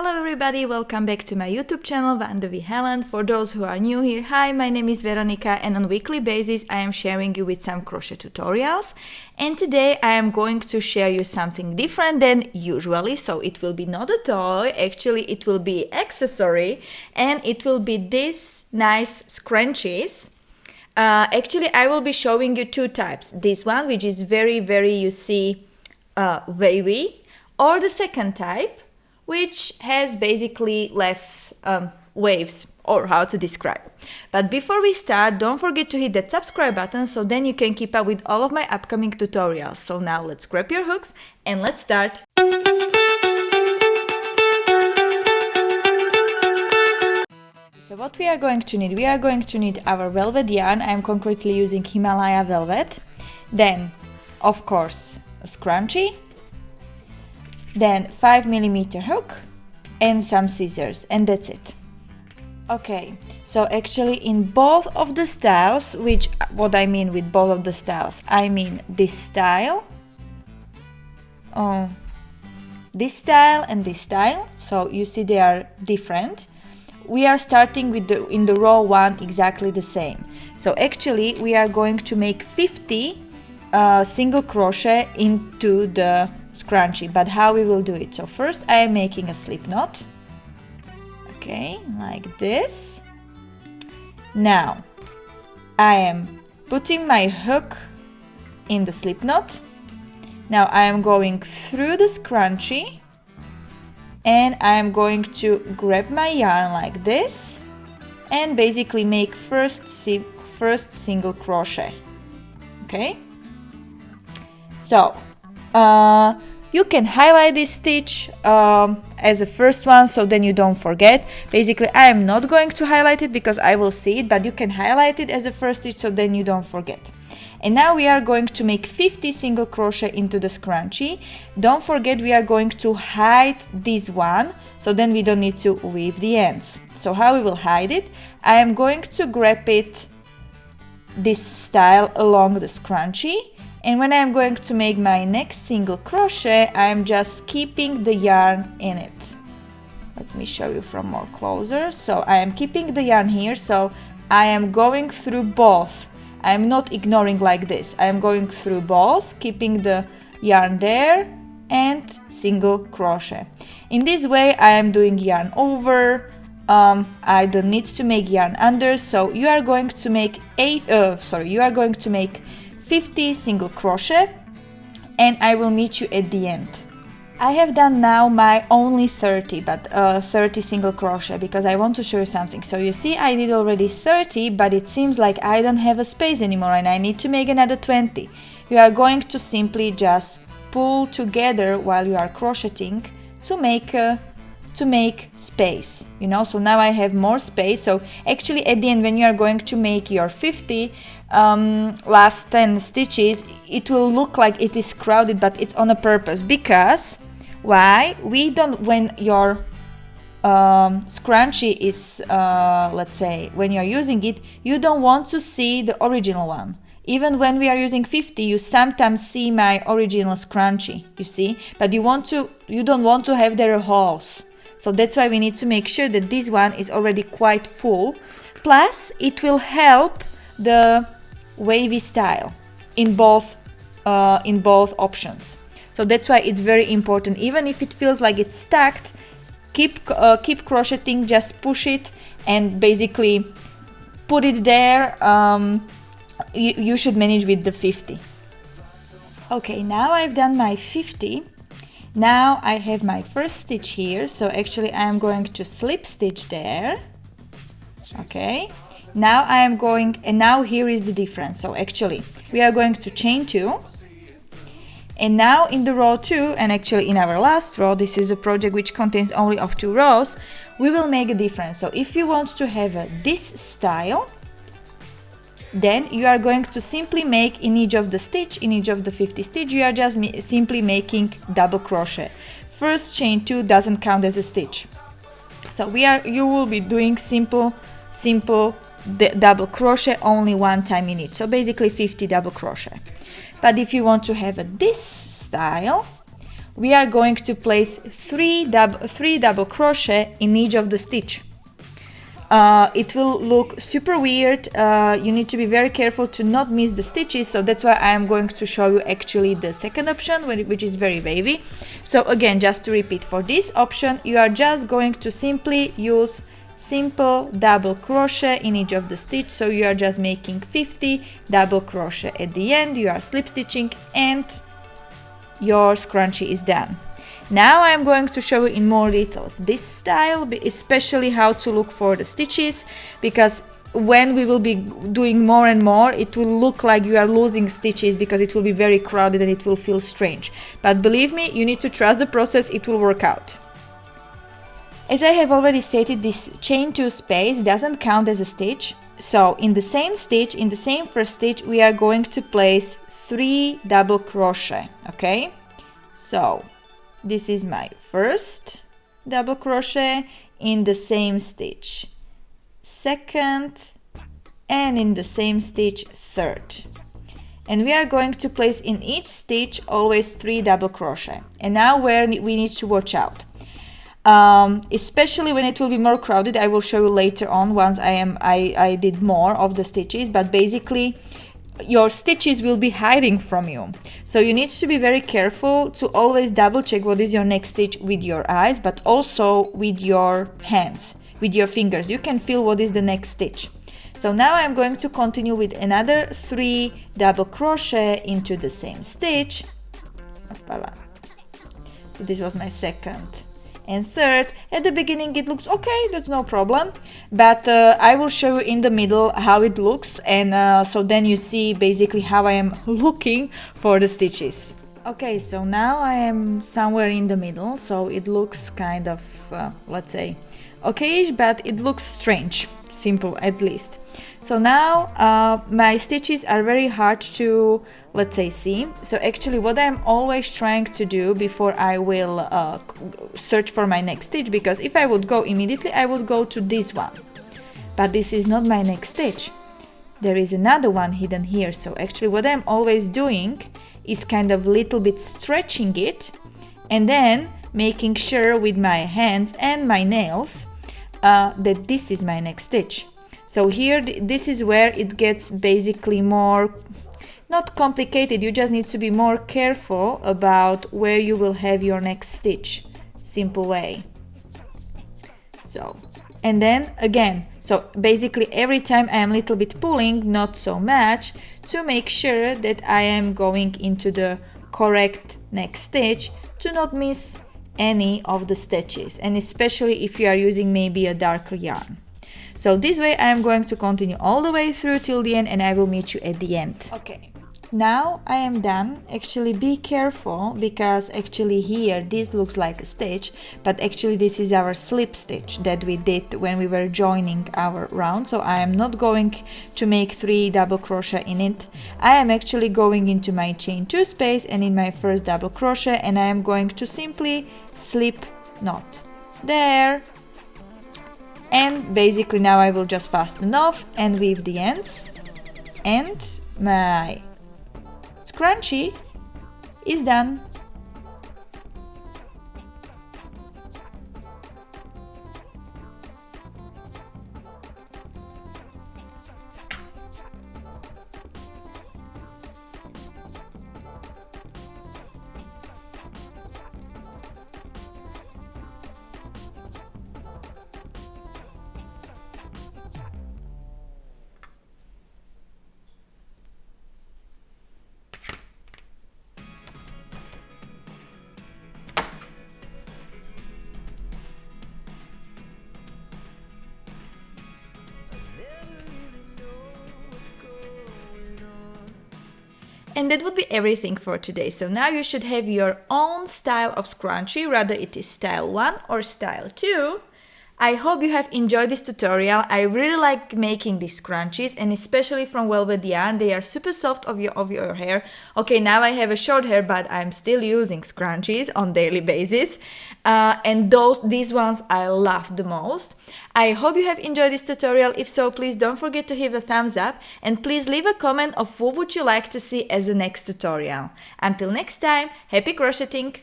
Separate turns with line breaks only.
Hello everybody, welcome back to my YouTube channel Vandevi Helen. For those who are new here, hi, my name is Veronica and on weekly basis I am sharing you with some crochet tutorials. And today I am going to share you something different than usually. So it will be not a toy, actually it will be accessory, and it will be this nice scrunchies. Actually I will be showing you two types. This one, which is very you see wavy, or the second type, which has basically less waves, or how to describe. But before we start, don't forget to hit that subscribe button so then you can keep up with all of my upcoming tutorials. So now let's grab your hooks and let's start. So what we are going to need? We are going to need our velvet yarn. I am concretely using Himalaya velvet. Then, of course, a scrunchie. Then 5mm hook and some scissors, and that's it. Okay, so actually in both of the styles, what I mean with both of the styles, I mean this style, this style and this style, so you see they are different. We are starting with in the row one exactly the same. So actually we are going to make 50 single crochet into the scrunchie, but how we will do it? So first I am making a slip knot, okay, like this. Now I am putting my hook in the slip knot. Now I am going through the scrunchie and I am going to grab my yarn like this and basically make first single crochet. Okay, so you can highlight this stitch as a first one, so then you don't forget. Basically, I am not going to highlight it because I will see it, but you can highlight it as a first stitch, so then you don't forget. And now we are going to make 50 single crochet into the scrunchie. Don't forget, we are going to hide this one, so then we don't need to weave the ends. So how we will hide it? I am going to grab it this style along the scrunchie. And when I am going to make my next single crochet, I am just keeping the yarn in it. Let me show you from more closer. So I am keeping the yarn here, so I am going through both. I am not ignoring like this. I am going through both, keeping the yarn there and single crochet. In this way I am doing yarn over. I don't need to make yarn under, so you are going to make 50 single crochet and I will meet you at the end. I have done now my only 30 single crochet because I want to show you something. So you see I did already 30, but it seems like I don't have a space anymore and I need to make another 20. You are going to simply just pull together while you are crocheting to make space, you know. So now I have more space. So actually at the end, when you are going to make your 50 last 10 stitches, it will look like it is crowded, but it's on a purpose. Because why? When your scrunchie is let's say when you're using it, you don't want to see the original one. Even when we are using 50, you sometimes see my original scrunchie, you see, but you don't want to have their holes. So that's why we need to make sure that this one is already quite full. Plus, it will help the wavy style in both options. So that's why it's very important. Even if it feels like it's stacked, keep crocheting. Just push it and basically put it there. You should manage with the 50. Okay, now I've done my 50. Now I have my first stitch here, so actually I am going to slip stitch there. Okay, now I am going, and now here is the difference. So actually we are going to chain 2, and now in the row 2, and actually in our last row, this is a project which contains only of 2 rows, we will make a difference. So if you want to have this style, then you are going to simply make in each of the 50 stitch, you are just simply making double crochet. First chain 2 doesn't count as a stitch. So you will be doing simple double crochet only one time in each. So basically 50 double crochet. But if you want to have this style, we are going to place three double crochet in each of the stitch. It will look super weird. You need to be very careful to not miss the stitches, so that's why I am going to show you actually the second option, which is very wavy. So again, just to repeat, for this option you are just going to simply use simple double crochet in each of the stitch. So you are just making 50 double crochet at the end, you are slip stitching, and your scrunchie is done. Now I am going to show you in more details this style, especially how to look for the stitches, because when we will be doing more and more, it will look like you are losing stitches because it will be very crowded and it will feel strange. But believe me, you need to trust the process, it will work out. As I have already stated, this chain 2 space doesn't count as a stitch. So in the same stitch, in the same first stitch, we are going to place 3 double crochet, okay? So this is my first double crochet in the same stitch, second, and in the same stitch, third. And we are going to place in each stitch always 3 double crochet. And now where we need to watch out, especially when it will be more crowded. I will show you later on once I did more of the stitches, but basically your stitches will be hiding from you. So you need to be very careful to always double check what is your next stitch with your eyes, but also with your hands, with your fingers. You can feel what is the next stitch. So now I'm going to continue with another 3 double crochet into the same stitch. Voila. So this was my second and third. At the beginning it looks okay, that's no problem, but I will show you in the middle how it looks, and so then you see basically how I am looking for the stitches. Okay, so now I am somewhere in the middle, so it looks kind of let's say okayish, but it looks strange, simple at least. So now my stitches are very hard to, let's say, see. So actually what I'm always trying to do before I will search for my next stitch, because if I would go immediately I would go to this one, but this is not my next stitch. There is another one hidden here. So actually what I'm always doing is kind of little bit stretching it and then making sure with my hands and my nails that this is my next stitch. So here, this is where it gets basically more, not complicated, you just need to be more careful about where you will have your next stitch. Simple way. So, and then again, so basically every time I am a little bit pulling, not so much, to make sure that I am going into the correct next stitch to not miss any of the stitches, and especially if you are using maybe a darker yarn. So this way I am going to continue all the way through till the end, and I will meet you at the end. Okay, now I am done. Actually be careful, because actually here this looks like a stitch, but actually this is our slip stitch that we did when we were joining our round. So I am not going to make 3 double crochet in it. I am actually going into my chain 2 space and in my first double crochet, and I am going to simply slip knot there. And basically now I will just fasten off and weave the ends, and my scrunchie is done. And that would be everything for today. So now you should have your own style of scrunchie, whether it is style 1 or style 2. I hope you have enjoyed this tutorial. I really like making these scrunchies, and especially from velvet yarn. They are super soft of your hair. Okay, now I have a short hair, but I'm still using scrunchies on daily basis. And these ones I love the most. I hope you have enjoyed this tutorial. If so, please don't forget to hit the thumbs up, and please leave a comment of what would you like to see as the next tutorial. Until next time, happy crocheting!